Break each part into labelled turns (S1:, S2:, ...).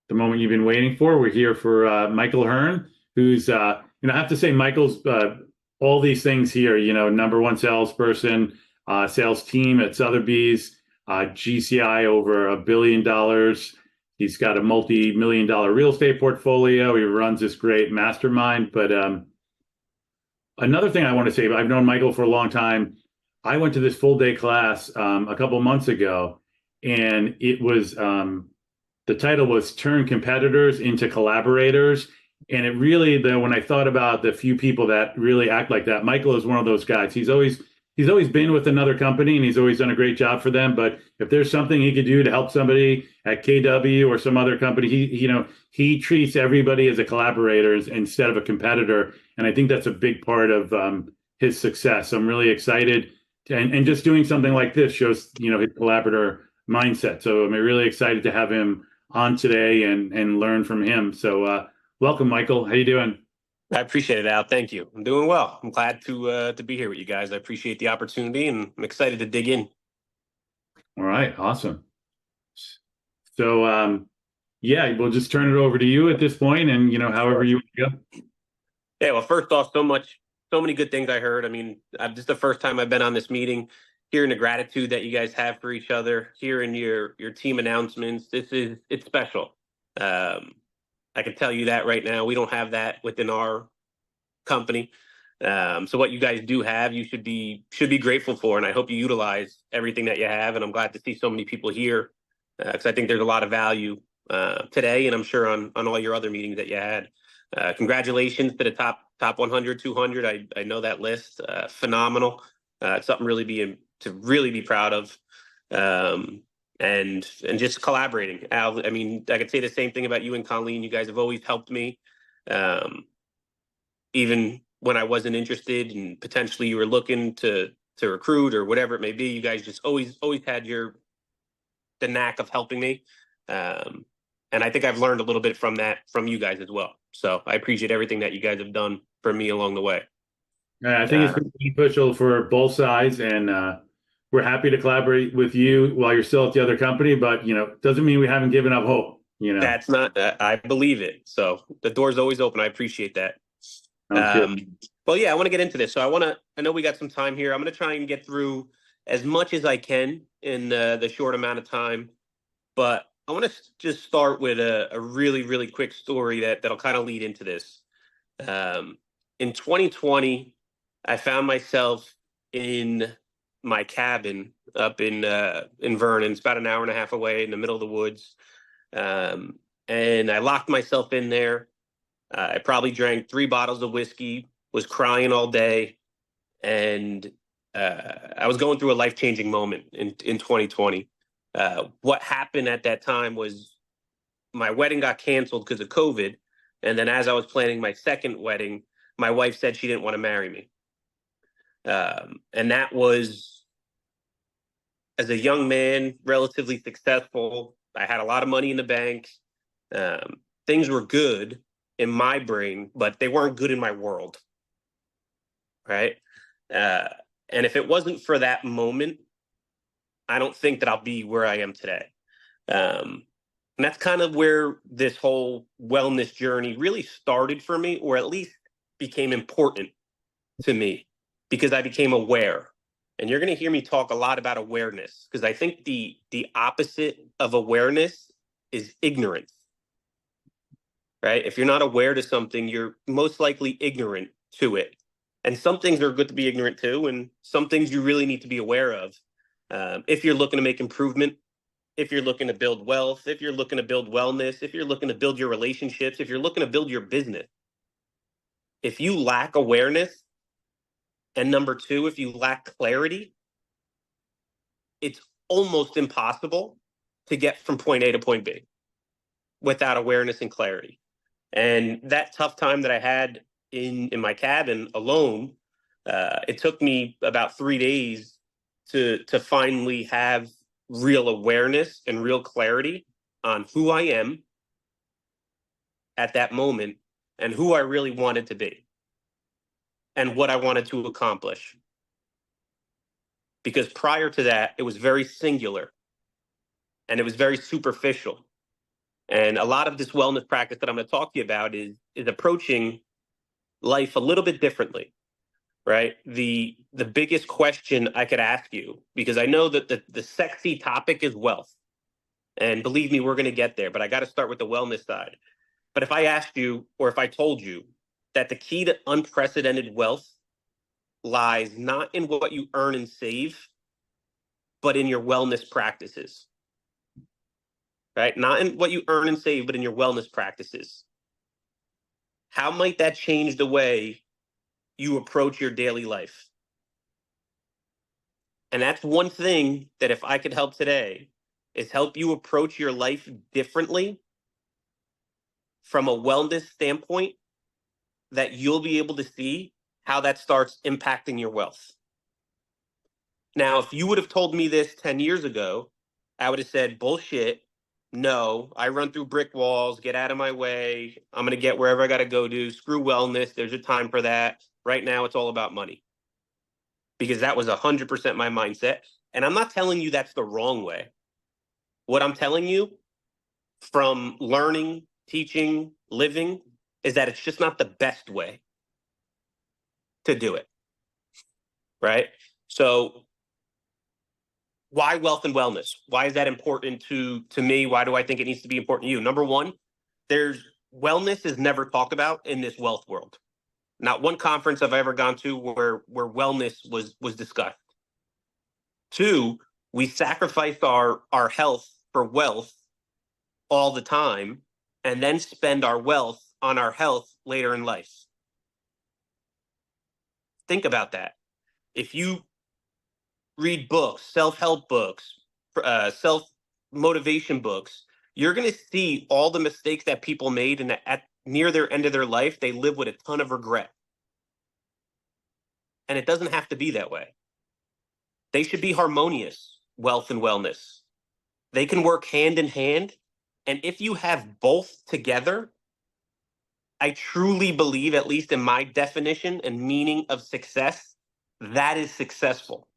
S1: the moment you've been waiting for. We're here for Michael Hern, who's, I have to say, Michael's all these things here, number one salesperson, sales team at Sotheby's, GCI over $1 billion. He's got a multi-million dollar real estate portfolio. He runs this great mastermind. But another thing I want to say, I've known Michael for a long time. I went to this full day class a couple months ago, and it was the title was Turn Competitors into Collaborators. And it really, though, when I thought about the few people that really act like that, Michael is one of those guys. He's always been with another company and he's always done a great job for them. But if there's something he could do to help somebody at KW or some other company, he treats everybody as a collaborator instead of a competitor. And I think that's a big part of his success. So I'm really excited. And just doing something like this shows, his collaborator mindset. So I'm really excited to have him on today and learn from him. So welcome, Michael. How you doing?
S2: I appreciate it, Al. Thank you. I'm doing well. I'm glad to be here with you guys. I appreciate the opportunity, and I'm excited to dig in.
S1: All right, awesome. So yeah, we'll just turn it over to you at this point, and however you go.
S2: Yeah. Well, first off, so many good things I heard. I mean, this is the first time I've been on this meeting. Hearing the gratitude that you guys have for each other, hearing your team announcements, it's special. I can tell you that right now. We don't have that within our company. So what you guys do have, you should be grateful for, and I hope you utilize everything that you have. And I'm glad to see so many people here because I think there's a lot of value today, and I'm sure on all your other meetings that you had. Congratulations to the top 100, 200. I know that list. Phenomenal. It's something really be proud of. And just collaborating. Al, I mean, I could say the same thing about you and Colleen. You guys have always helped me, even when I wasn't interested and potentially you were looking to recruit or whatever it may be. You guys just always had the knack of helping me, and I think I've learned a little bit from you guys as well. So I appreciate everything that you guys have done for me along the way.
S1: I think it's been beneficial for both sides, and we're happy to collaborate with you while you're still at the other company. But doesn't mean we haven't given up hope.
S2: That's not. I believe it. So the door's always open. I appreciate that. Well, yeah, I want to get into this. So I know we got some time here. I'm going to try and get through as much as I can in the short amount of time. But I want to just start with a really, really quick story that'll kind of lead into this. In 2020, I found myself in my cabin up in Vernon. It's about an hour and a half away in the middle of the woods. And I locked myself in there. I probably drank 3 bottles of whiskey, was crying all day. And I was going through a life-changing moment in 2020. What happened at that time was my wedding got canceled because of COVID. And then as I was planning my second wedding, my wife said she didn't want to marry me. And that was, as a young man, relatively successful. I had a lot of money in the bank. Things were good in my brain, but they weren't good in my world. Right. And if it wasn't for that moment, I don't think that I'll be where I am today. And that's kind of where this whole wellness journey really started for me, or at least became important to me, because I became aware. And you're going to hear me talk a lot about awareness, because I think the opposite of awareness is ignorance. Right? If you're not aware to something, you're most likely ignorant to it. And some things are good to be ignorant to, and some things you really need to be aware of. If you're looking to make improvement, if you're looking to build wealth, if you're looking to build wellness, if you're looking to build your relationships, if you're looking to build your business. If you lack awareness, and number 2, if you lack clarity, it's almost impossible to get from point A to point B without awareness and clarity. And that tough time that I had in my cabin alone, it took me about 3 days to finally have real awareness and real clarity on who I am at that moment and who I really wanted to be and what I wanted to accomplish. Because prior to that, it was very singular and it was very superficial. And a lot of this wellness practice that I'm going to talk to you about is approaching life a little bit differently, right? The biggest question I could ask you, because I know that the sexy topic is wealth. And believe me, we're going to get there, but I got to start with the wellness side. But if I asked you, or if I told you that the key to unprecedented wealth lies not in what you earn and save, but in your wellness practices, right? Not in what you earn and save, but in your wellness practices. How might that change the way you approach your daily life? And that's one thing that if I could help today is help you approach your life differently from a wellness standpoint, that you'll be able to see how that starts impacting your wealth. Now, if you would have told me this 10 years ago, I would have said, bullshit. No, I run through brick walls, get out of my way. I'm going to get wherever I got to go to. Screw wellness. There's a time for that. Right now, it's all about money. Because that was 100% my mindset. And I'm not telling you that's the wrong way. What I'm telling you from learning, teaching, living is that it's just not the best way to do it. Right? So why wealth and wellness? Why is that important to me? Why do I think it needs to be important to you? Number one, there's wellness is never talked about in this wealth world. Not one conference I've ever gone to where wellness was discussed. Two, we sacrifice our health for wealth all the time and then spend our wealth on our health later in life. Think about that. If you read books, self-help books, self-motivation books, you're going to see all the mistakes that people made, and at near their end of their life, they live with a ton of regret. And it doesn't have to be that way. They should be harmonious, wealth and wellness. They can work hand in hand. And if you have both together, I truly believe, at least in my definition and meaning of success, that is successful.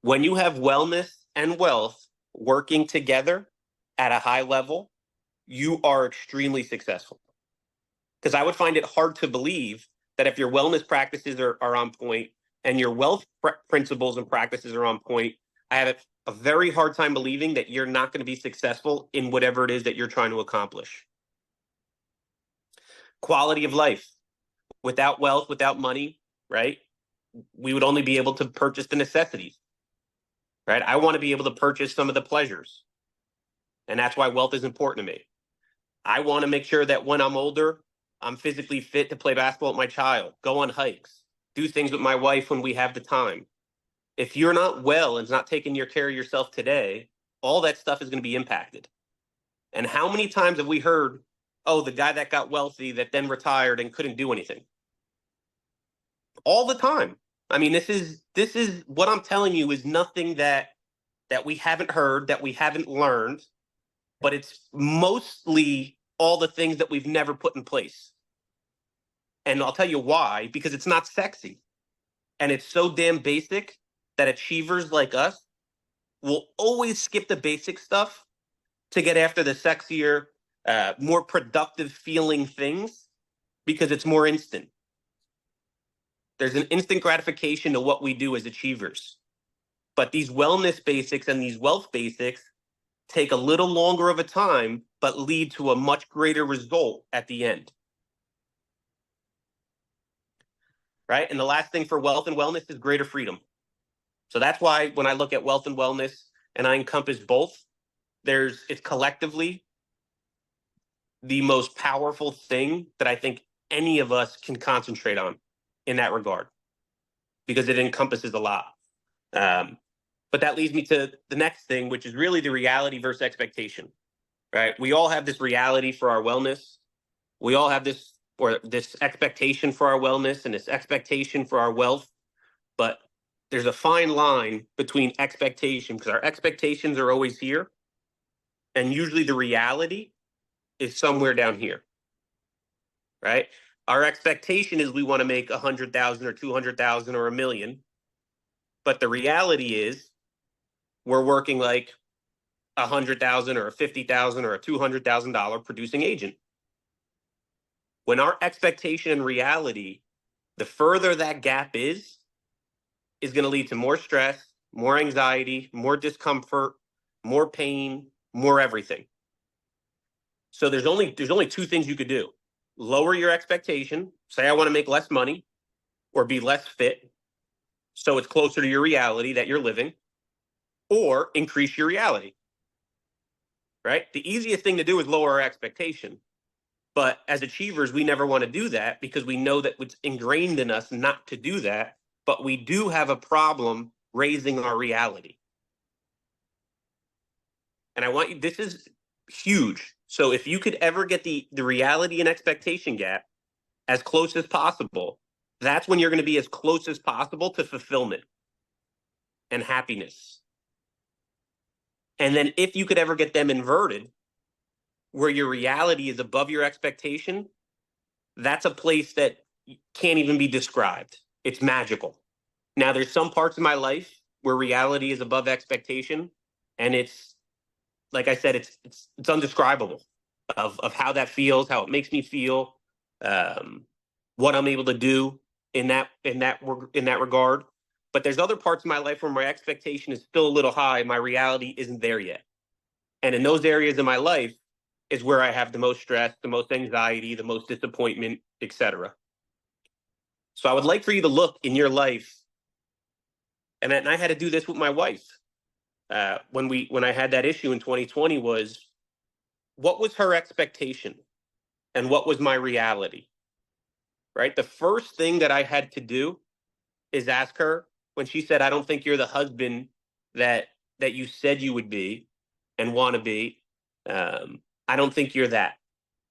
S2: When you have wellness and wealth working together at a high level, you are extremely successful. Because I would find it hard to believe that if your wellness practices are on point and your wealth principles and practices are on point, I have a very hard time believing that you're not going to be successful in whatever it is that you're trying to accomplish. Quality of life. Without wealth, without money, right? We would only be able to purchase the necessities, right? I want to be able to purchase some of the pleasures. And that's why wealth is important to me. I want to make sure that when I'm older, I'm physically fit to play basketball with my child, go on hikes, do things with my wife when we have the time. If you're not well and not taking care of yourself today, all that stuff is going to be impacted. And how many times have we heard, oh, the guy that got wealthy that then retired and couldn't do anything? All the time. I mean, this is what I'm telling you is nothing that we haven't heard, that we haven't learned, but it's mostly all the things that we've never put in place. And I'll tell you why, because it's not sexy. And it's so damn basic that achievers like us will always skip the basic stuff to get after the sexier, more productive feeling things because it's more instant. There's an instant gratification to what we do as achievers. But these wellness basics and these wealth basics take a little longer of a time, but lead to a much greater result at the end. Right? And the last thing for wealth and wellness is greater freedom. So that's why when I look at wealth and wellness and I encompass both, it's collectively the most powerful thing that I think any of us can concentrate on in that regard, because it encompasses a lot. But that leads me to the next thing, which is really the reality versus expectation, right? We all have this reality for our wellness. We all have this expectation for our wellness and this expectation for our wealth. But there's a fine line between expectation, because our expectations are always here. And usually the reality is somewhere down here, right? Our expectation is we want to make 100,000 or 200,000 or $1 million. But the reality is we're working like $100,000 or a $50,000 or a $200,000 producing agent. When our expectation and reality, the further that gap is going to lead to more stress, more anxiety, more discomfort, more pain, more everything. So there's only two things you could do. Lower your expectation. Say I want to make less money or be less fit, so it's closer to your reality that you're living, or increase your reality. Right? The easiest thing to do is lower our expectation. But as achievers, we never want to do that because we know that it's ingrained in us not to do that. But we do have a problem raising our reality. And I want you, this is huge. So if you could ever get the reality and expectation gap as close as possible, that's when you're going to be as close as possible to fulfillment and happiness. And then if you could ever get them inverted, where your reality is above your expectation, that's a place that can't even be described. It's magical. Now, there's some parts of my life where reality is above expectation, and it's, like I said, it's undescribable of how that feels, how it makes me feel, what I'm able to do in that regard. But there's other parts of my life where my expectation is still a little high, my reality isn't there yet. And in those areas of my life is where I have the most stress, the most anxiety, the most disappointment, etc. So I would like for you to look in your life, and I had to do this with my wife when I had that issue in 2020, was what was her expectation and what was my reality, right? The first thing that I had to do is ask her, when she said, I don't think you're the husband that you said you would be and want to be. I don't think you're that.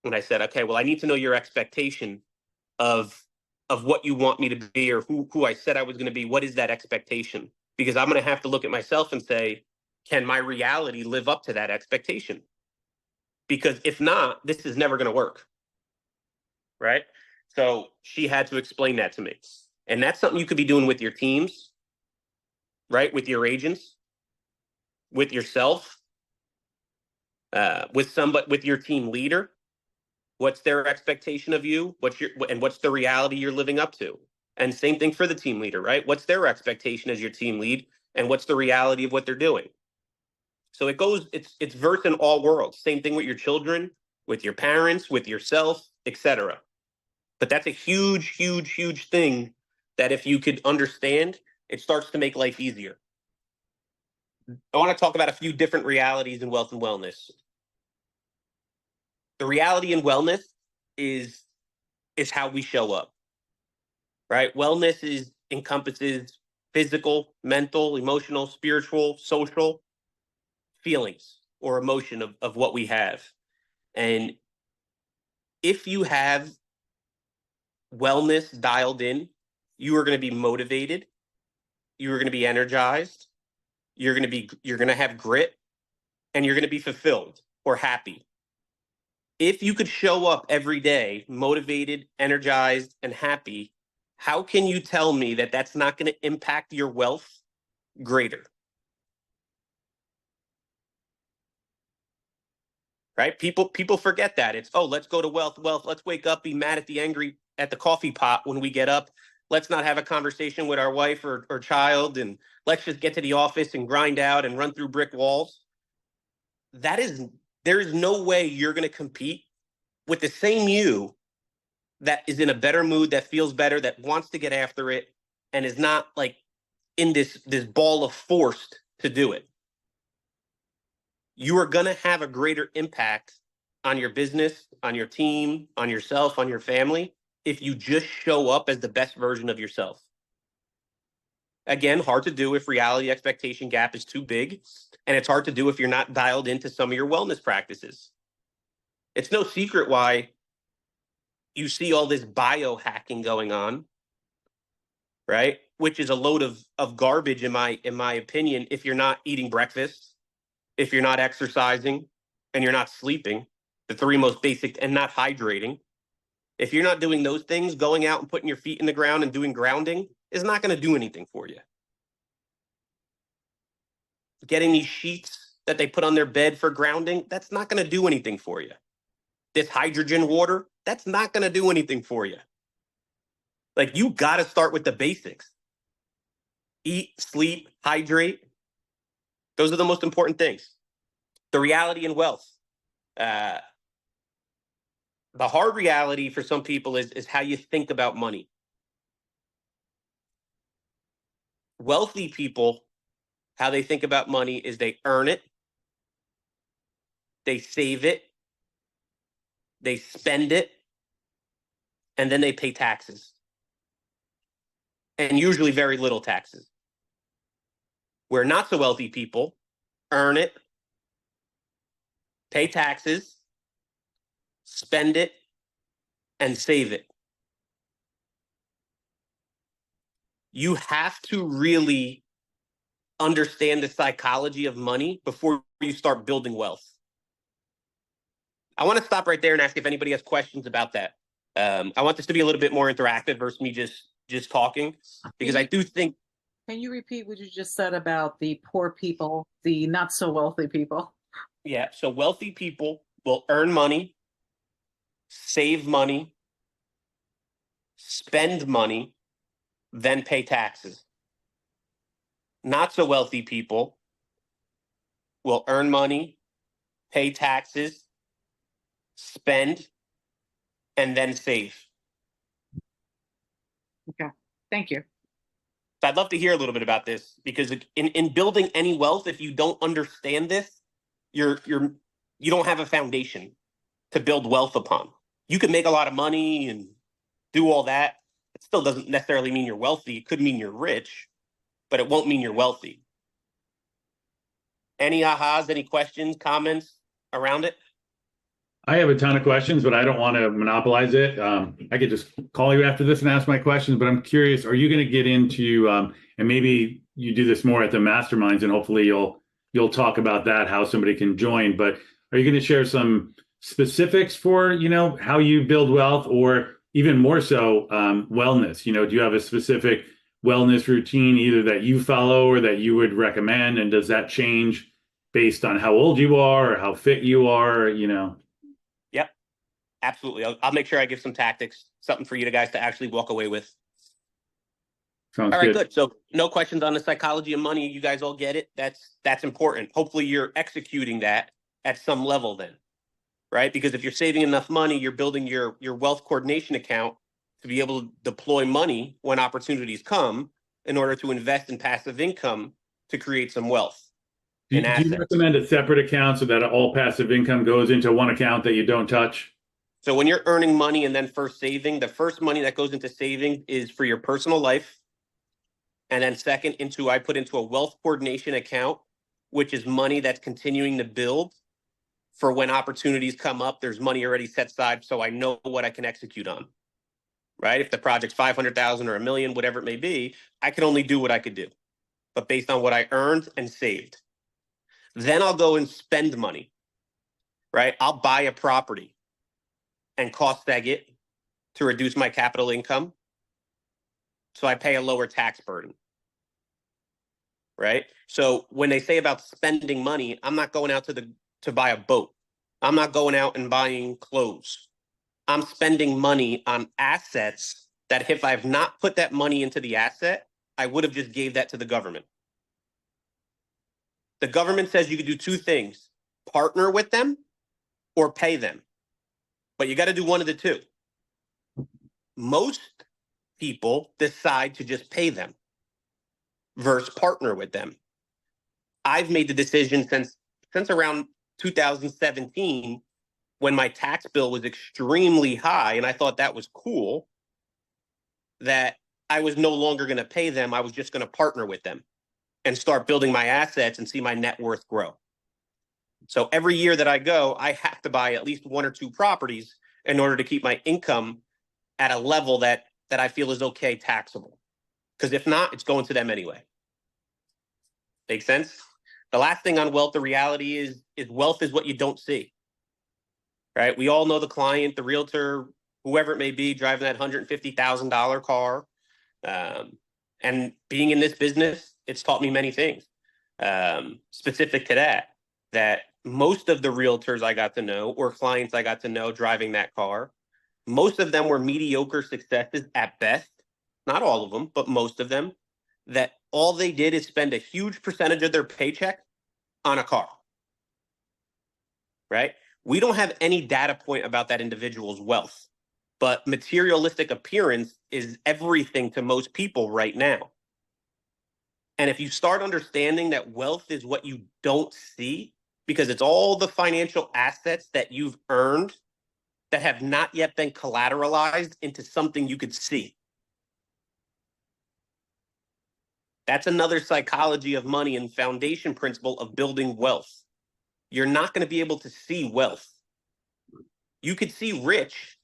S2: When I said, okay, well, I need to know your expectation of what you want me to be, or who I said I was going to be. What is that expectation? Because I'm going to have to look at myself and say, can my reality live up to that expectation? Because if not, this is never going to work. Right? So she had to explain that to me. And that's something you could be doing with your teams, right? With your agents, with yourself, with your team leader. What's their expectation of you? What's the reality you're living up to? And same thing for the team leader, right? What's their expectation as your team lead, and what's the reality of what they're doing? So it's verse in all worlds. Same thing with your children, with your parents, with yourself, etc. But that's a huge, huge, huge thing that if you could understand, it starts to make life easier. I want to talk about a few different realities in wealth and wellness. The reality in wellness is how we show up, right? Wellness encompasses physical, mental, emotional, spiritual, social feelings or emotion of what we have. And if you have wellness dialed in, you are going to be motivated, you are going to be energized, you're going to have grit, and you're going to be fulfilled or happy. If you could show up every day motivated, energized, and happy, how can you tell me that that's not going to impact your wealth greater? Right? People forget that. It's, oh, let's go to wealth. Let's wake up, be mad at the coffee pot when we get up. Let's not have a conversation with our wife or child, and let's just get to the office and grind out and run through brick walls. There is no way you're going to compete with the same you that is in a better mood, that feels better, that wants to get after it, and is not like in this ball of force to do it. You are going to have a greater impact on your business, on your team, on yourself, on your family, if you just show up as the best version of yourself. Again, hard to do if reality expectation gap is too big, and it's hard to do if you're not dialed into some of your wellness practices. It's no secret why you see all this biohacking going on, right? Which is a load of garbage in my opinion, if you're not eating breakfast, if you're not exercising, and you're not sleeping, the three most basic, and not hydrating. If you're not doing those things, going out and putting your feet in the ground and doing grounding is not going to do anything for you. Getting these sheets that they put on their bed for grounding, that's not going to do anything for you. This hydrogen water, that's not going to do anything for you. Like, you got to start with the basics. Eat, sleep, hydrate. Those are the most important things. The reality in wealth. The hard reality for some people is how you think about money. Wealthy people, how they think about money is they earn it, they save it, they spend it, and then they pay taxes. And usually very little taxes. Where not so wealthy people earn it, pay taxes, spend it, and save it. You have to really understand the psychology of money before you start building wealth. I want to stop right there and ask if anybody has questions about that. I want this to be a little bit more interactive versus me just talking, because I do think.
S3: Can you repeat what you just said about the poor people, the not so wealthy people?
S2: Yeah, so wealthy people will earn money, save money, spend money, then pay taxes. Not so wealthy people will earn money, pay taxes, spend, and then save.
S3: Okay, thank you.
S2: So I'd love to hear a little bit about this, because in building any wealth, if you don't understand this, you don't have a foundation to build wealth upon. You can make a lot of money and do all that. It still doesn't necessarily mean you're wealthy. It could mean you're rich, but it won't mean you're wealthy. Any ahas, any questions, comments around it?
S1: I have a ton of questions, but I don't want to monopolize it. I could just call you after this and ask my questions, but I'm curious, are you going to get into, and maybe you do this more at the masterminds, and hopefully you'll talk about that, how somebody can join, but are you going to share some specifics for, how you build wealth, or even more so, wellness? Do you have a specific wellness routine either that you follow or that you would recommend? And does that change based on how old you are or how fit you are,
S2: Yep, absolutely. I'll make sure I give some tactics, something for you guys to actually walk away with.
S1: Sounds
S2: all right,
S1: good.
S2: So no questions on the psychology of money. You guys all get it. That's important. Hopefully you're executing that at some level then, right? Because if you're saving enough money, you're building your wealth coordination account to be able to deploy money when opportunities come in order to invest in passive income to create some wealth.
S1: Do you recommend a separate account so that all passive income goes into one account that you don't touch?
S2: So when you're earning money and then first saving, the first money that goes into saving is for your personal life. And then second, I put into a wealth coordination account, which is money that's continuing to build for when opportunities come up. There's money already set aside, so I know what I can execute on, right? If the project's 500,000 or $1 million, whatever it may be, I can only do what I could do, but based on what I earned and saved. Then I'll go and spend money, right? I'll buy a property and cost seg it to reduce my capital income, so I pay a lower tax burden, right? So when they say about spending money, I'm not going out to buy a boat. I'm not going out and buying clothes. I'm spending money on assets that if I've not put that money into the asset, I would have just gave that to the government. The government says you can do two things: partner with them or pay them. But you got to do one of the two. Most people decide to just pay them versus partner with them. I've made the decision since around 2017, when my tax bill was extremely high and I thought that was cool, that I was no longer going to pay them. I was just going to partner with them and start building my assets and see my net worth grow. So every year that I go, I have to buy at least one or two properties in order to keep my income at a level that I feel is okay taxable. Because if not, it's going to them anyway. Make sense? The last thing on wealth, the reality is wealth is what you don't see. Right? We all know the client, the realtor, whoever it may be, driving that $150,000 car. And being in this business, it's taught me many things specific to that. that most of the realtors I got to know or clients I got to know driving that car, most of them were mediocre successes at best. Not all of them, but most of them, that all they did is spend a huge percentage of their paycheck on a car, right? We don't have any data point about that individual's wealth, but materialistic appearance is everything to most people right now. And if you start understanding that wealth is what you don't see, because it's all the financial assets that you've earned that have not yet been collateralized into something you could see. That's another psychology of money and foundation principle of building wealth. You're not going to be able to see wealth. You could see rich,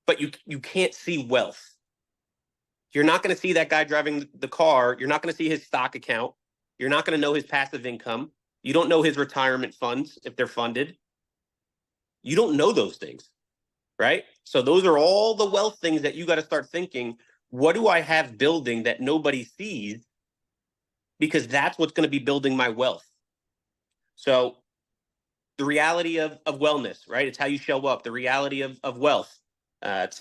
S2: but you can't see wealth. You're not going to see that guy driving the car. You're not going to see his stock account. You're not going to know his passive income. You don't know his retirement funds if they're funded. You don't know those things, right? So those are all the wealth things that you got to start thinking, what do I have building that nobody sees? Because that's what's going to be building my wealth. So the reality of wellness, right? It's how you show up. The reality of wealth. It's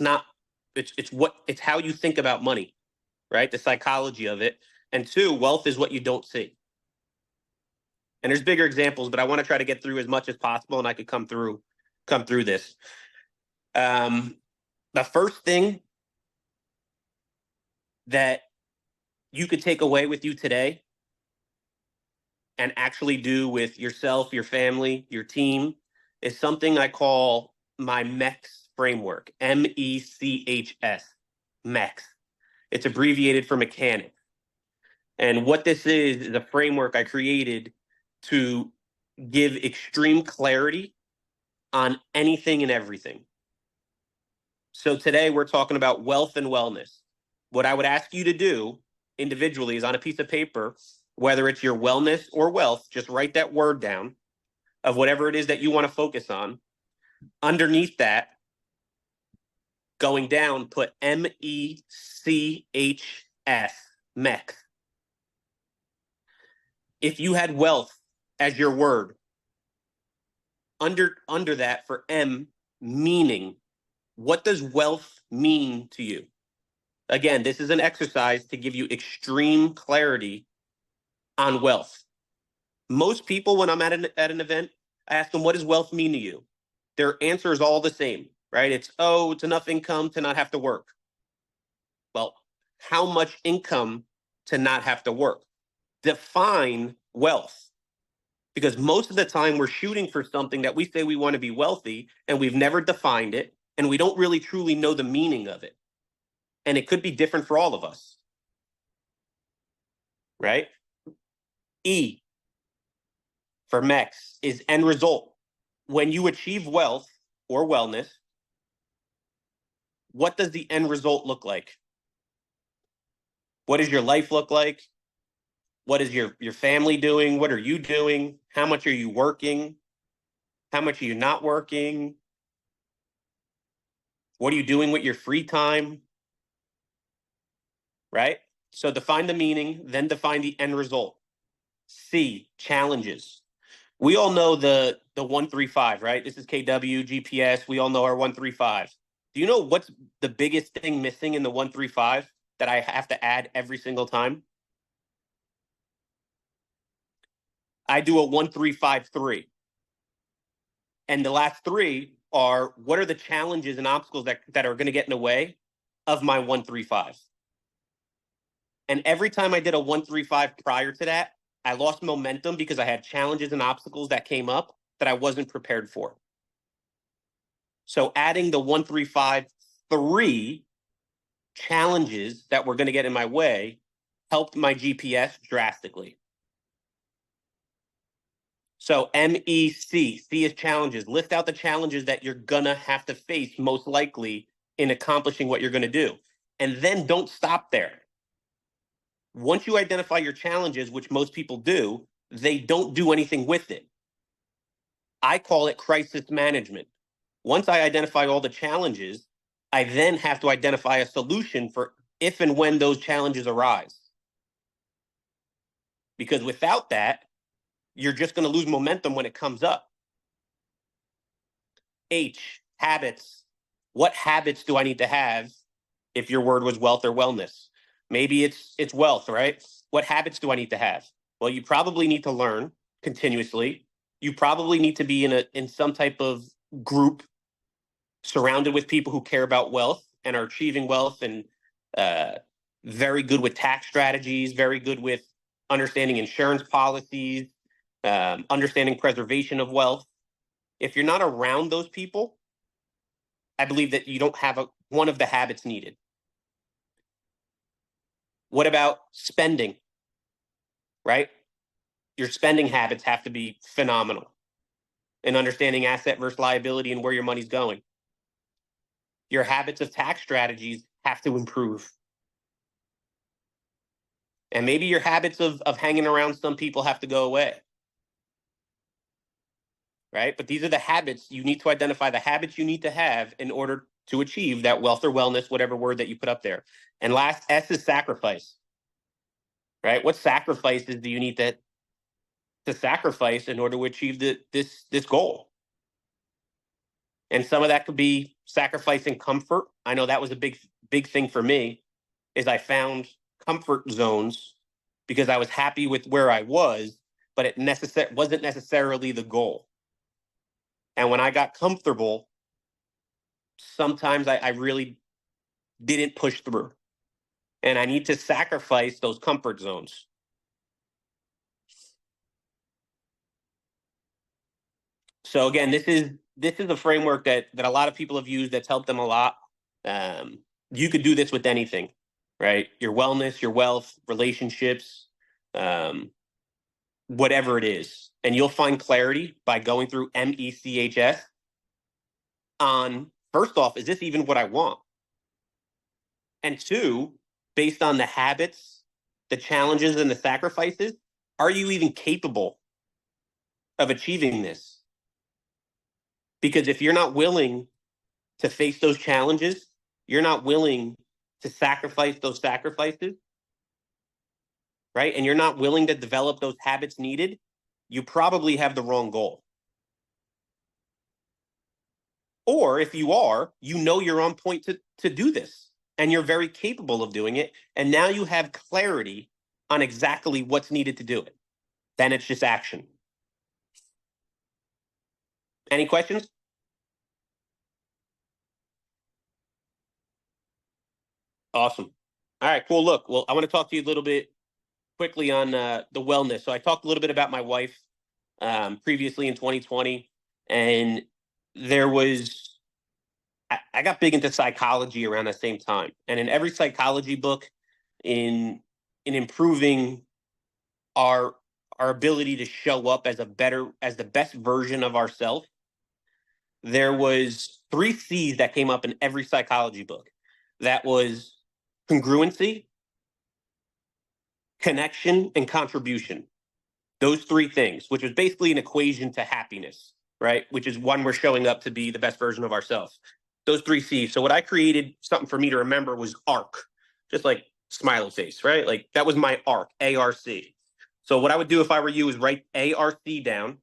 S2: how you think about money, right? The psychology of it. And two, wealth is what you don't see. And there's bigger examples, but I want to try to get through as much as possible, and I could come through this. The first thing that you could take away with you today and actually do with yourself, your family, your team is something I call my MECS framework, MECHS, MECS. It's abbreviated for mechanic. And what this is a framework I created to give extreme clarity on anything and everything. So today we're talking about wealth and wellness. What I would ask you to do individually is on a piece of paper, whether it's your wellness or wealth, just write that word down of whatever it is that you want to focus on. Underneath that, going down, put MECHS, MECS. If you had wealth as your word, under that for M, meaning, what does wealth mean to you? Again, this is an exercise to give you extreme clarity on wealth. Most people, when I'm at an event, I ask them, what does wealth mean to you? Their answer is all the same, right? It's enough income to not have to work. Well, how much income to not have to work? Define wealth. Because most of the time we're shooting for something that we say we want to be wealthy, and we've never defined it, and we don't really truly know the meaning of it. And it could be different for all of us, right? E for MEX is end result. When you achieve wealth or wellness, what does the end result look like? What does your life look like? What is your family doing? What are you doing? How much are you working? How much are you not working? What are you doing with your free time? Right? So define the meaning, then define the end result. C, challenges. We all know the 135, right? This is KW, GPS. We all know our 135. Do you know what's the biggest thing missing in the 135 that I have to add every single time? I do a 1353. And the last three are, what are the challenges and obstacles that are going to get in the way of my 135? And every time I did a 135 prior to that, I lost momentum because I had challenges and obstacles that came up that I wasn't prepared for. So adding the 135-3 challenges that were going to get in my way helped my GPS drastically. So MEC, C is challenges. List out the challenges that you're going to have to face most likely in accomplishing what you're going to do. And then don't stop there. Once you identify your challenges, which most people do, they don't do anything with it. I call it crisis management. Once I identify all the challenges, I then have to identify a solution for if and when those challenges arise. Because without that, you're just going to lose momentum when it comes up. H, habits. What habits do I need to have if your word was wealth or wellness? Maybe it's wealth, right? What habits do I need to have? Well, you probably need to learn continuously. You probably need to be in some type of group surrounded with people who care about wealth and are achieving wealth, and very good with tax strategies, very good with understanding insurance policies, understanding preservation of wealth. If you're not around those people, I believe that you don't have one of the habits needed. What about spending, right? Your spending habits have to be phenomenal, and understanding asset versus liability and where your money's going. Your habits of tax strategies have to improve. And maybe your habits of hanging around some people have to go away. Right? But these are the habits. You need to identify the habits you need to have in order to achieve that wealth or wellness, whatever word that you put up there. And last, S is sacrifice. Right? What sacrifices do you need to sacrifice in order to achieve this goal? And some of that could be sacrificing comfort. I know that was a big thing for me, is I found comfort zones because I was happy with where I was, but it wasn't necessarily the goal. And when I got comfortable, sometimes I really didn't push through. And I need to sacrifice those comfort zones. So again, this is a framework that a lot of people have used that's helped them a lot. You could do this with anything, right? Your wellness, your wealth, relationships, whatever it is. And you'll find clarity by going through MECHS on, first off, is this even what I want? And two, based on the habits, the challenges, and the sacrifices, are you even capable of achieving this? Because if you're not willing to face those challenges, you're not willing to sacrifice those sacrifices, right? And you're not willing to develop those habits needed, you probably have the wrong goal. Or if you are, you know you're on point to do this, and you're very capable of doing it. And now you have clarity on exactly what's needed to do it. Then it's just action. Any questions? Awesome. All right, cool. Look, well, I want to talk to you a little bit quickly on the wellness. So I talked a little bit about my wife previously in 2020, and I got big into psychology around the same time. And in every psychology book, in improving our ability to show up as the best version of ourselves, there was 3 C's that came up in every psychology book. That was congruency, connection, and contribution. Those 3 things, which was basically an equation to happiness, right? Which is one, we're showing up to be the best version of ourselves. Those 3 C's. So what I created, something for me to remember, was ARC, just like smiley face, right? Like that was my ARC, A-R-C. So what I would do if I were you is write A-R-C down.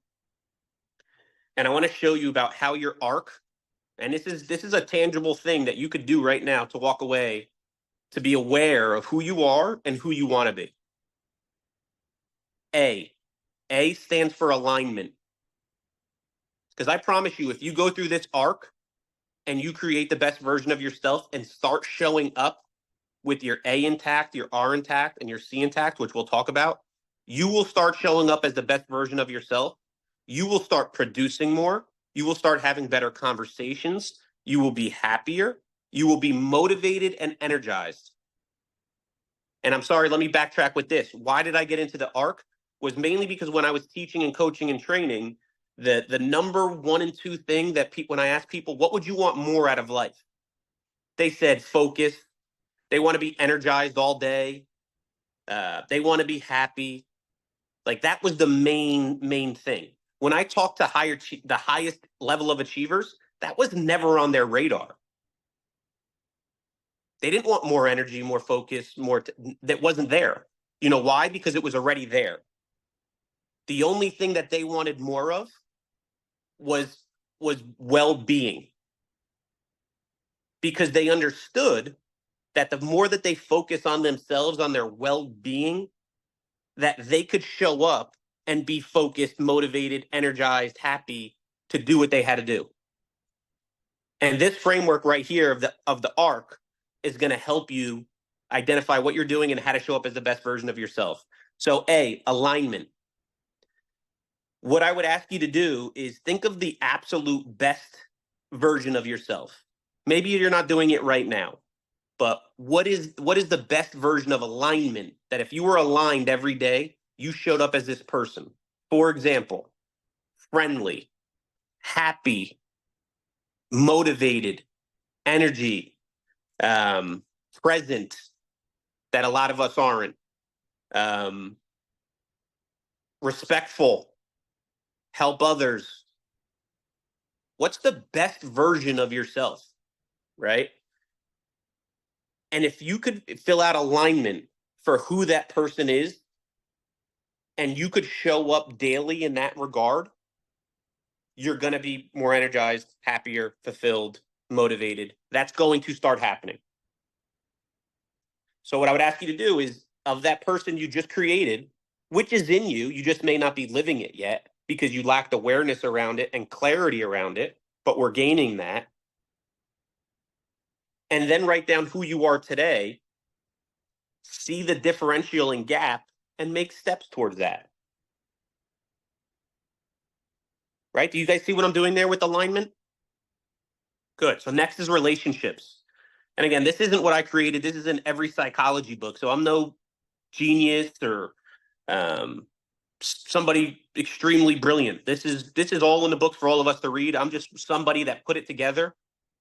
S2: And I want to show you about how your ARC, and this is a tangible thing that you could do right now to walk away, to be aware of who you are and who you want to be. A stands for alignment. Because I promise you, if you go through this ARC and you create the best version of yourself and start showing up with your A intact, your R intact, and your C intact, which we'll talk about, you will start showing up as the best version of yourself. You will start producing more. You will start having better conversations. You will be happier. You will be motivated and energized. And I'm sorry, let me backtrack with this. Why did I get into the ARC? Was mainly because when I was teaching and coaching and training, the number 1 and 2 thing that when I asked people, what would you want more out of life? They said focus. They want to be energized all day. They want to be happy. Like that was the main thing. When I talked to the highest level of achievers, that was never on their radar. They didn't want more energy, more focus, that wasn't there. You know why? Because it was already there. The only thing that they wanted more of was well-being, because they understood that the more that they focus on themselves, on their well-being, that they could show up and be focused, motivated, energized, happy to do what they had to do. And this framework right here of the ARC is going to help you identify what you're doing and how to show up as the best version of yourself. So A, alignment. What I would ask you to do is think of the absolute best version of yourself. Maybe you're not doing it right now, but what is the best version of alignment that if you were aligned every day, you showed up as this person? For example, friendly, happy, motivated, energy, present, that a lot of us aren't, respectful, help others. What's the best version of yourself, right? And if you could fill out alignment for who that person is, and you could show up daily in that regard, you're going to be more energized, happier, fulfilled, motivated. That's going to start happening. So what I would ask you to do is, of that person you just created, which is in you, you just may not be living it yet because you lacked awareness around it and clarity around it, but we're gaining that. And then write down who you are today, see the differential and gap, and make steps towards that. Right? Do you guys see what I'm doing there with alignment? Good. So next is relationships. And again, this isn't what I created. This is in every psychology book. So I'm no genius or somebody extremely brilliant. This is all in the book for all of us to read. I'm just somebody that put it together,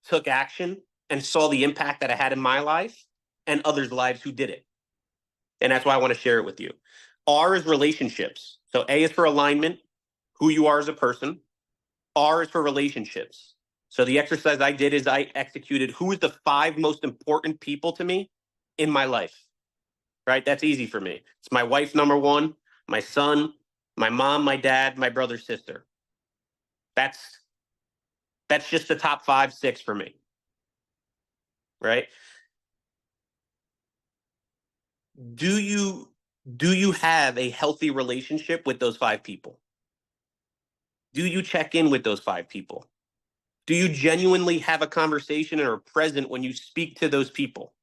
S2: took action, and saw the impact that I had in my life and others' lives who did it. And that's why I want to share it with you. R is relationships. So A is for alignment, who you are as a person. R is for relationships. So the exercise I did is I executed who is the 5 most important people to me in my life, right? That's easy for me. It's my wife, number 1, my son, my mom, my dad, my brother, sister. That's just the top 5, 6 for me, right? Do you have a healthy relationship with those 5 people? Do you check in with those 5 people? Do you genuinely have a conversation and are present when you speak to those people?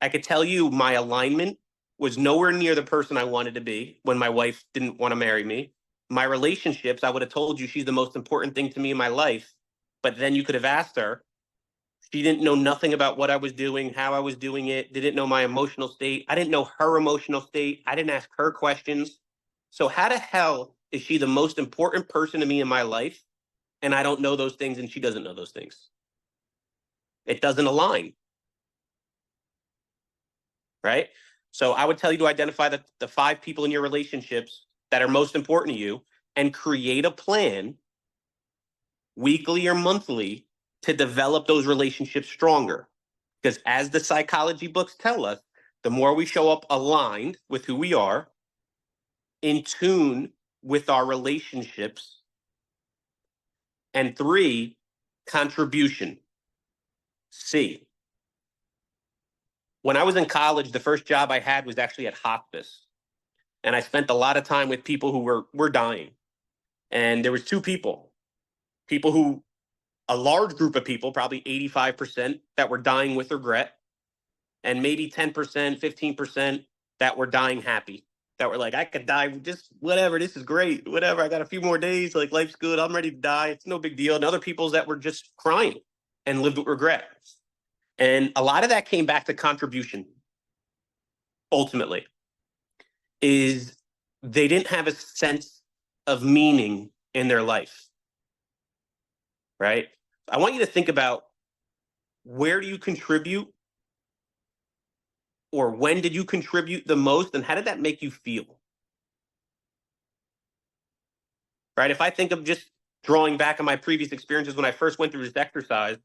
S2: I could tell you my alignment was nowhere near the person I wanted to be when my wife didn't want to marry me. My relationships, I would have told you she's the most important thing to me in my life. But then you could have asked her. She didn't know nothing about what I was doing, how I was doing it, didn't know my emotional state. I didn't know her emotional state. I didn't ask her questions. So how the hell is she the most important person to me in my life? And I don't know those things and she doesn't know those things. It doesn't align. Right? So I would tell you to identify the 5 people in your relationships that are most important to you and create a plan weekly or monthly to develop those relationships stronger. Because as the psychology books tell us, the more we show up aligned with who we are, in tune with our relationships. And 3, contribution. C. When I was in college, the first job I had was actually at hospice. And I spent a lot of time with people who were dying. And there was 2 people who, a large group of people, probably 85%, that were dying with regret. And maybe 10%, 15% that were dying happy. That were like, I could die, just whatever, this is great, whatever, I got a few more days, like life's good, I'm ready to die, it's no big deal. And other people's that were just crying and lived with regret. And a lot of that came back to contribution, ultimately, is they didn't have a sense of meaning in their life, right? I want you to think about, where do you contribute? Or when did you contribute the most, and how did that make you feel? Right? If I think of just drawing back on my previous experiences when I first went through this exercise,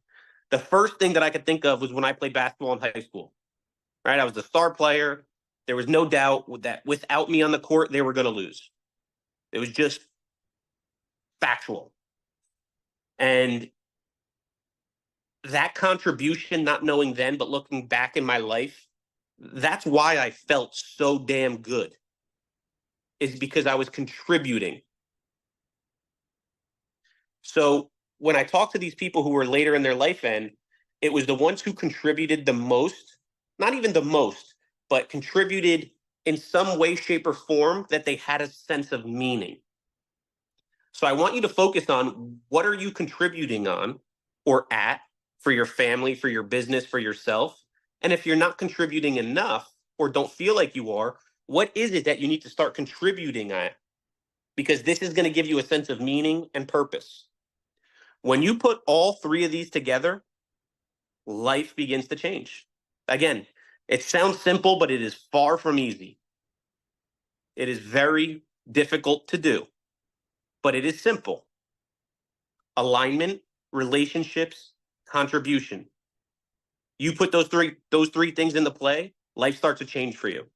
S2: the first thing that I could think of was when I played basketball in high school. Right? I was the star player. There was no doubt that without me on the court, they were going to lose. It was just factual. And that contribution, not knowing then, but looking back in my life, that's why I felt so damn good, is because I was contributing. So when I talk to these people who were later in their life end, it was the ones who contributed the most, not even the most, but contributed in some way, shape, or form that they had a sense of meaning. So I want you to focus on, what are you contributing on or at for your family, for your business, for yourself? And if you're not contributing enough or don't feel like you are, what is it that you need to start contributing at? Because this is going to give you a sense of meaning and purpose. When you put all three of these together, life begins to change. Again, it sounds simple, but it is far from easy. It is very difficult to do, but it is simple. Alignment, relationships, contribution. You put those three things into play, life starts to change for you.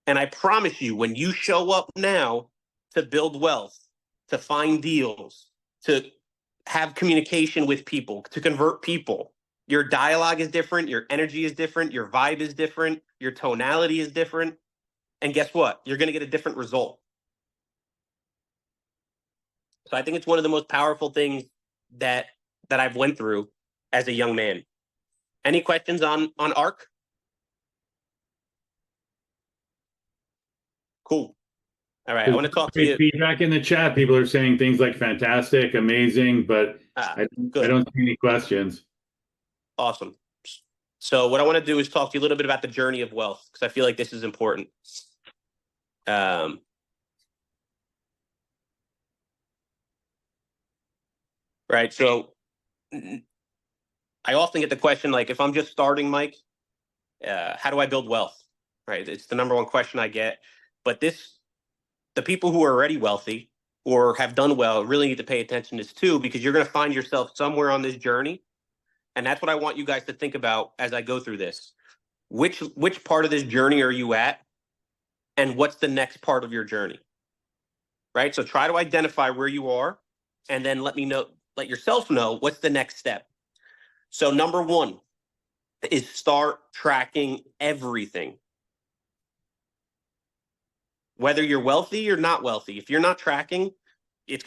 S2: And I promise you, when you show up now to build wealth, to find deals, to have communication with people, to convert people, your dialogue is different, your energy is different, your vibe is different, your tonality is different. And guess what? You're going to get a different result. So I think it's one of the most powerful things that I've went through as a young man. Any questions on ARC? Cool. All right, I want to talk to you.
S1: Feedback in the chat. People are saying things like fantastic, amazing, but I don't see any questions.
S2: Awesome. So what I want to do is talk to you a little bit about the journey of wealth, because I feel like this is important. Right. So I often get the question, like, if I'm just starting, Mike, how do I build wealth? Right. It's the number one question I get. But the people who are already wealthy or have done well really need to pay attention to this too, because you're going to find yourself somewhere on this journey. And that's what I want you guys to think about as I go through this. Which part of this journey are you at? And what's the next part of your journey? Right. So try to identify where you are, and then let yourself know what's the next step. So number one is start tracking everything. Whether you're wealthy or not wealthy, if you're not tracking, you're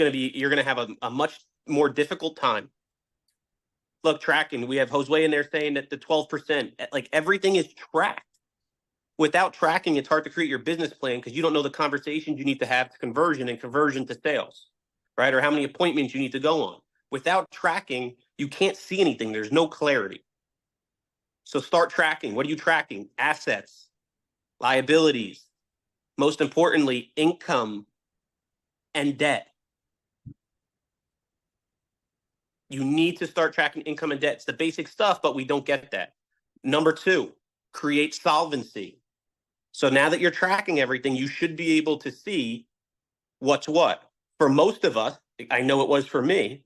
S2: going to have a much more difficult time. Look, tracking, we have Josue in there saying that the 12%, like, everything is tracked. Without tracking, it's hard to create your business plan, because you don't know the conversations you need to have to conversion and conversion to sales, right? Or how many appointments you need to go on. Without tracking, you can't see anything. There's no clarity. So start tracking. What are you tracking? Assets, liabilities, most importantly, income and debt. You need to start tracking income and debt. It's the basic stuff, but we don't get that. Number two, create solvency. So now that you're tracking everything, you should be able to see what's what. For most of us, I know it was for me,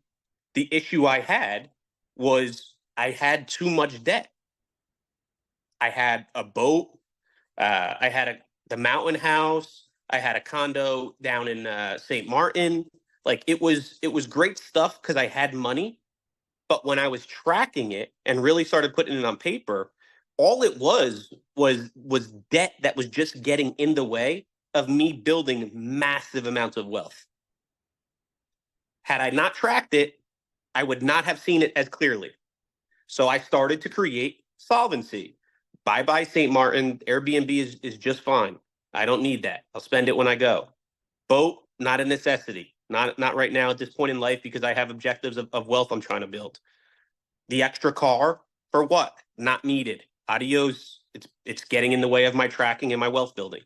S2: the issue I had was I had too much debt. I had a boat. I had the mountain house. I had a condo down in St. Martin. Like, it was great stuff because I had money. But when I was tracking it and really started putting it on paper, all it was debt that was just getting in the way of me building massive amounts of wealth. Had I not tracked it, I would not have seen it as clearly. So I started to create solvency. Bye-bye St. Martin. Airbnb is just fine. I don't need that. I'll spend it when I go. Boat, not a necessity. Not right now at this point in life, because I have objectives of wealth I'm trying to build. The extra car, for what? Not needed. Adios. It's getting in the way of my tracking and my wealth building.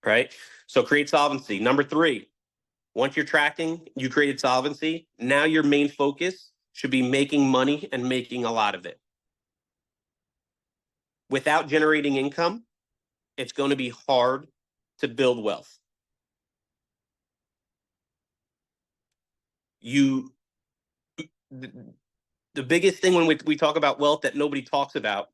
S2: Right? So create solvency. Number three, once you're tracking, you created solvency. Now your main focus should be making money and making a lot of it. Without generating income, it's going to be hard to build wealth. The biggest thing when we talk about wealth that nobody talks about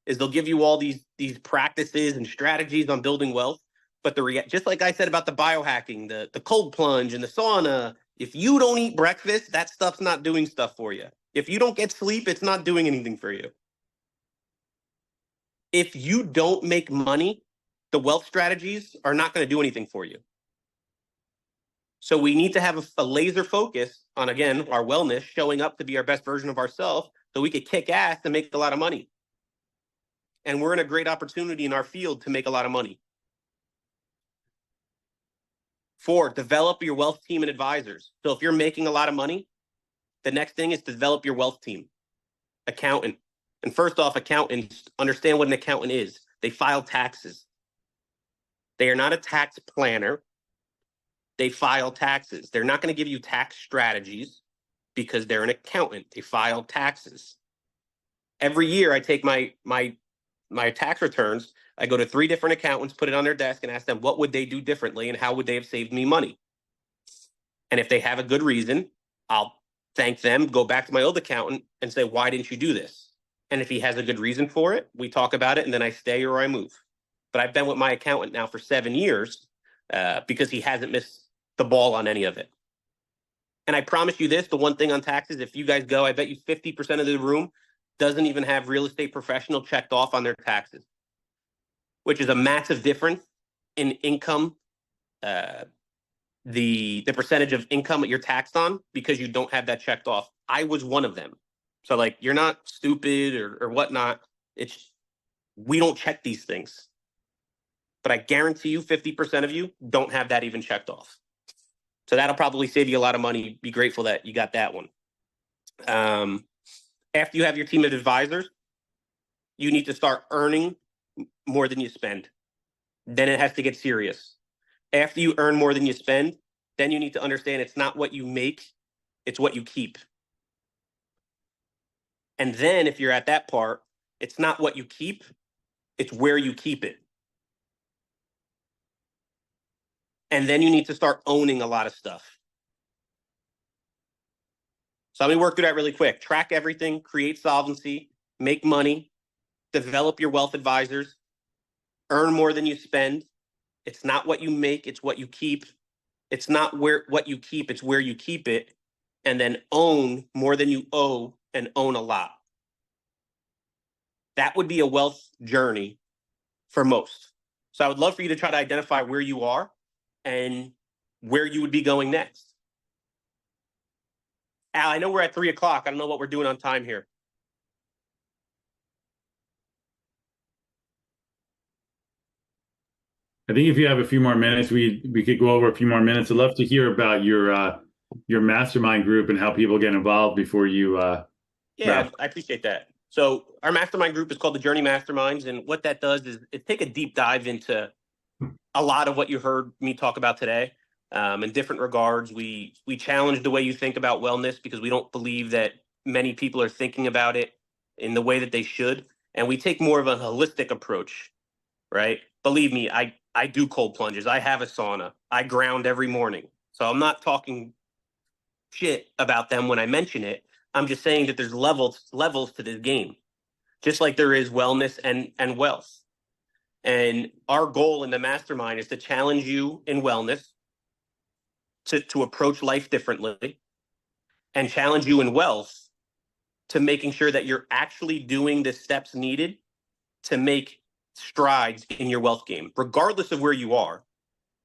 S2: is they'll give you all these practices and strategies on building wealth. But just like I said about the biohacking, the cold plunge and the sauna, if you don't eat breakfast, that stuff's not doing stuff for you. If you don't get sleep, it's not doing anything for you. If you don't make money, the wealth strategies are not going to do anything for you. So we need to have a laser focus on, again, our wellness, showing up to be our best version of ourselves so we could kick ass and make a lot of money. And we're in a great opportunity in our field to make a lot of money. 4, develop your wealth team and advisors. So if you're making a lot of money, the next thing is to develop your wealth team. Accountant. And first off, accountants understand what an accountant is. They file taxes. They are not a tax planner. They file taxes. They're not going to give you tax strategies because they're an accountant. They file taxes. Every year I take my tax returns. I go to 3 different accountants, put it on their desk, and ask them what would they do differently and how would they have saved me money. And if they have a good reason, I'll thank them, go back to my old accountant and say, why didn't you do this? And if he has a good reason for it, we talk about it, and then I stay or I move. But I've been with my accountant now for 7 years because he hasn't missed the ball on any of it. And I promise you this, the one thing on taxes, if you guys go, I bet you 50% of the room doesn't even have real estate professional checked off on their taxes, which is a massive difference in income, the percentage of income that you're taxed on because you don't have that checked off. I was one of them. So like, you're not stupid or whatnot. We don't check these things. But I guarantee you 50% of you don't have that even checked off. So that'll probably save you a lot of money. Be grateful that you got that one. After you have your team of advisors, you need to start earning more than you spend. Then it has to get serious. After you earn more than you spend, then you need to understand it's not what you make, it's what you keep. And then if you're at that part, it's not what you keep, it's where you keep it. And then you need to start owning a lot of stuff. So let me work through that really quick. Track everything, create solvency, make money, develop your wealth advisors, earn more than you spend. It's not what you make, it's what you keep. It's not what you keep, it's where you keep it. And then own more than you owe and own a lot. That would be a wealth journey for most. So I would love for you to try to identify where you are and where you would be going next. Al, I know we're at 3 o'clock. I don't know what we're doing on time here.
S1: I think if you have a few more minutes, we could go over a few more minutes. I'd love to hear about your mastermind group and how people get involved before you.
S2: Yeah, I appreciate that. So our mastermind group is called the Journey Masterminds, and what that does is it take a deep dive into a lot of what you heard me talk about today. In different regards, we challenge the way you think about wellness because we don't believe that many people are thinking about it in the way that they should, and we take more of a holistic approach, right? Believe me, I do cold plunges. I have a sauna. I ground every morning. So I'm not talking shit about them when I mention it. I'm just saying that there's levels to this game, just like there is wellness and wealth. And our goal in the mastermind is to challenge you in wellness, to approach life differently, and challenge you in wealth to making sure that you're actually doing the steps needed to make strides in your wealth game, regardless of where you are.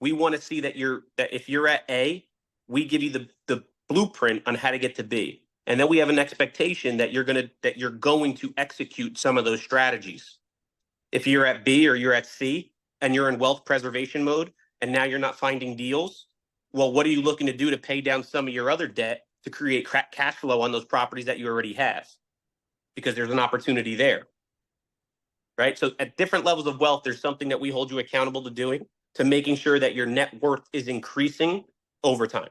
S2: We want to see that if you're at A, we give you the blueprint on how to get to B. And then we have an expectation that you're going to execute some of those strategies. If you're at B or you're at C and you're in wealth preservation mode and now you're not finding deals, well, what are you looking to do to pay down some of your other debt to create cash flow on those properties that you already have? Because there's an opportunity there, right? So at different levels of wealth, there's something that we hold you accountable to doing, to making sure that your net worth is increasing over time.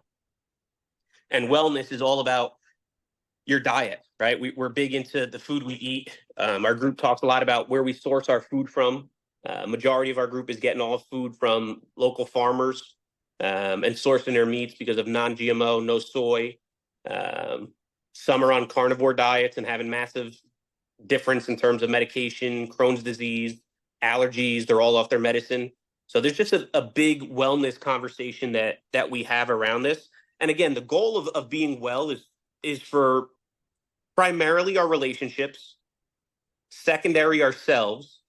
S2: And wellness is all about your diet, right? We're big into the food we eat. Our group talks a lot about where we source our food from. Majority of our group is getting all food from local farmers and sourcing their meats because of non-GMO, no soy. Some are on carnivore diets and having massive difference in terms of medication, Crohn's disease, allergies. They're all off their medicine. So there's just a big wellness conversation that we have around this. And again, the goal of being well is for primarily our relationships, secondary ourselves,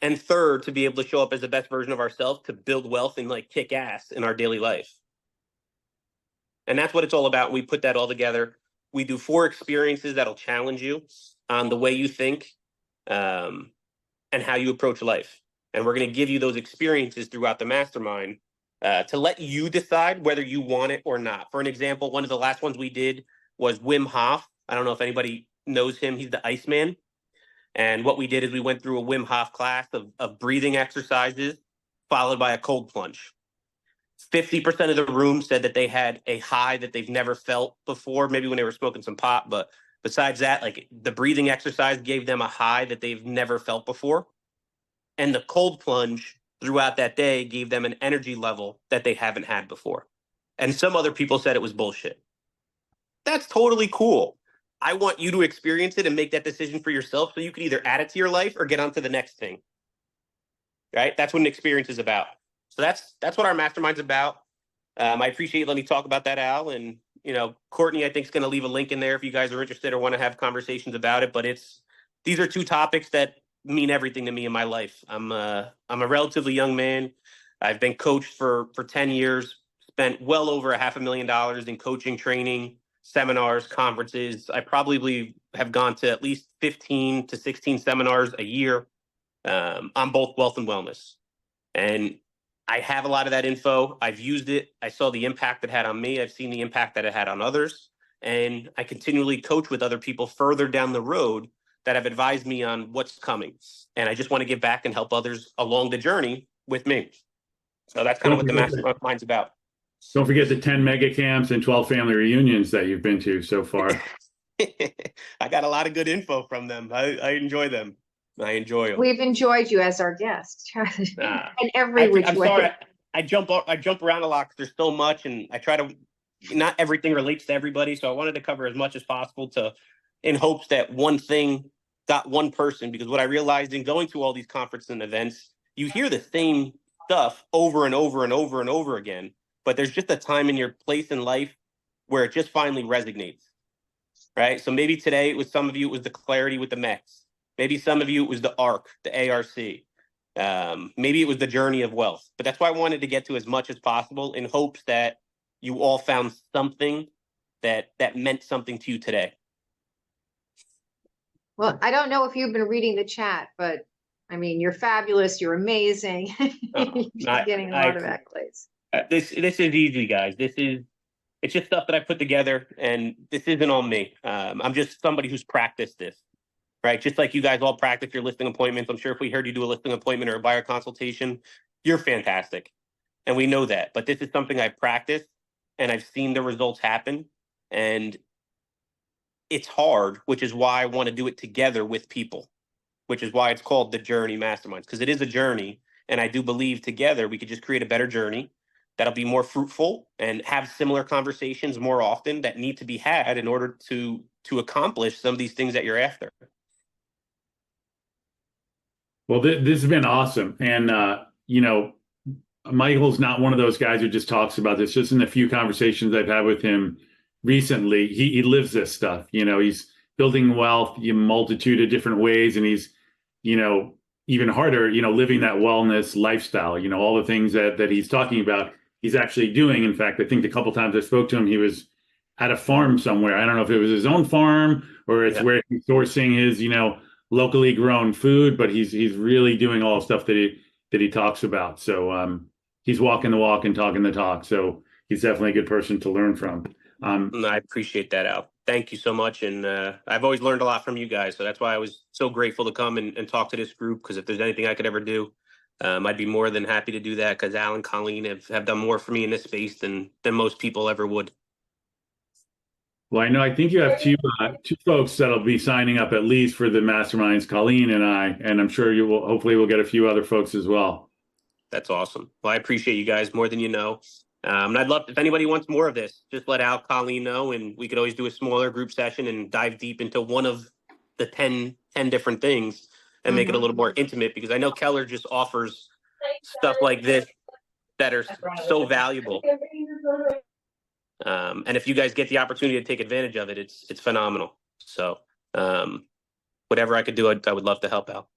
S2: and third, to be able to show up as the best version of ourselves to build wealth and like kick ass in our daily life. And that's what it's all about. We put that all together. We do 4 experiences that'll challenge you on the way you think and how you approach life. And we're going to give you those experiences throughout the mastermind to let you decide whether you want it or not. For an example, one of the last ones we did was Wim Hof. I don't know if anybody knows him. He's the Iceman. And what we did is we went through a Wim Hof class of breathing exercises followed by a cold plunge. 50% of the room said that they had a high that they've never felt before, maybe when they were smoking some pot. But besides that, like the breathing exercise gave them a high that they've never felt before. And the cold plunge throughout that day gave them an energy level that they haven't had before. And some other people said it was bullshit. That's totally cool. I want you to experience it and make that decision for yourself so you can either add it to your life or get on to the next thing. Right? That's what an experience is about. So that's what our mastermind's about. I appreciate you letting me talk about that, Al. And, you know, Courtney, I think, is going to leave a link in there if you guys are interested or want to have conversations about it. But these are 2 topics that mean everything to me in my life. I'm a relatively young man. I've been coached for 10 years, spent well over $500,000 in coaching, training, seminars, conferences. I probably have gone to at least 15 to 16 seminars a year on both wealth and wellness. And I have a lot of that info. I've used it. I saw the impact it had on me. I've seen the impact that it had on others. And I continually coach with other people further down the road that have advised me on what's coming. And I just want to give back and help others along the journey with me. So that's kind of what the mastermind's about.
S1: Don't forget the 10 mega camps and 12 family reunions that you've been to so far.
S2: I got a lot of good info from them. I enjoy them. I enjoy them.
S4: We've enjoyed you as our guest in every which
S2: I'm
S4: way.
S2: sorry, I jump around a lot because there's so much, and I try to. Not everything relates to everybody, so I wanted to cover as much as possible in hopes that one thing got one person. Because what I realized in going to all these conferences and events, you hear the same stuff over and over and over and over again, but there's just a time in your place in life where it just finally resonates, right? So maybe today it was some of you, it was the clarity with the Mets. Maybe some of you, it was the ARC, the ARC. Maybe it was the journey of wealth. But that's why I wanted to get to as much as possible in hopes that you all found something that meant something to you today.
S4: Well, I don't know if you've been reading the chat, but I mean, you're fabulous. You're amazing. You're getting a lot of accolades.
S2: This is easy, guys. It's just stuff that I put together, and this isn't on me. I'm just somebody who's practiced this. Right, just like you guys all practice your listing appointments. I'm sure if we heard you do a listing appointment or a buyer consultation, you're fantastic. And we know that. But this is something I practiced, and I've seen the results happen. And it's hard, which is why I want to do it together with people, which is why it's called the Journey Masterminds, because it is a journey. And I do believe together we could just create a better journey that'll be more fruitful and have similar conversations more often that need to be had in order to accomplish some of these things that you're after.
S1: Well, this has been awesome. And, you know, Michael's not one of those guys who just talks about this. Just in the few conversations I've had with him recently, he lives this stuff. You know, he's building wealth in a multitude of different ways. And he's, you know, even harder, you know, living that wellness lifestyle, you know, all the things that he's talking about, he's actually doing. In fact, I think the couple times I spoke to him, he was at a farm somewhere. I don't know if it was his own farm or it's where he's sourcing his, you know, locally grown food, but he's really doing all the stuff that he talks about. So he's walking the walk and talking the talk. So he's definitely a good person to learn from.
S2: I appreciate that, Al. Thank you so much. And I've always learned a lot from you guys. So that's why I was so grateful to come and talk to this group, because if there's anything I could ever do, I'd be more than happy to do that, because Al and Colleen have done more for me in this space than most people ever would.
S1: Well, I think you have two folks that'll be signing up at least for the masterminds, Colleen and I, and I'm sure hopefully we'll get a few other folks as well.
S2: That's awesome. Well, I appreciate you guys more than you know. And I'd love, if anybody wants more of this, just let Al, Colleen know, and we could always do a smaller group session and dive deep into one of the 10 different things and make it a little more intimate, because I know Keller just offers stuff like this that are so valuable. And if you guys get the opportunity to take advantage of it, it's phenomenal. So whatever I could do, I would love to help out.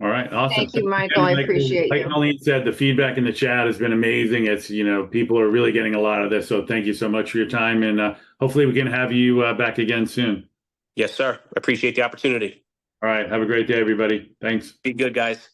S1: All right. Awesome.
S4: Thank you, Michael. I appreciate
S1: like
S4: you.
S1: Colleen said, the feedback in the chat has been amazing. It's, people are really getting a lot of this. So thank you so much for your time. And hopefully we can have you back again soon.
S2: Yes, sir. Appreciate the opportunity.
S1: All right. Have a great day, everybody. Thanks.
S2: Be good, guys.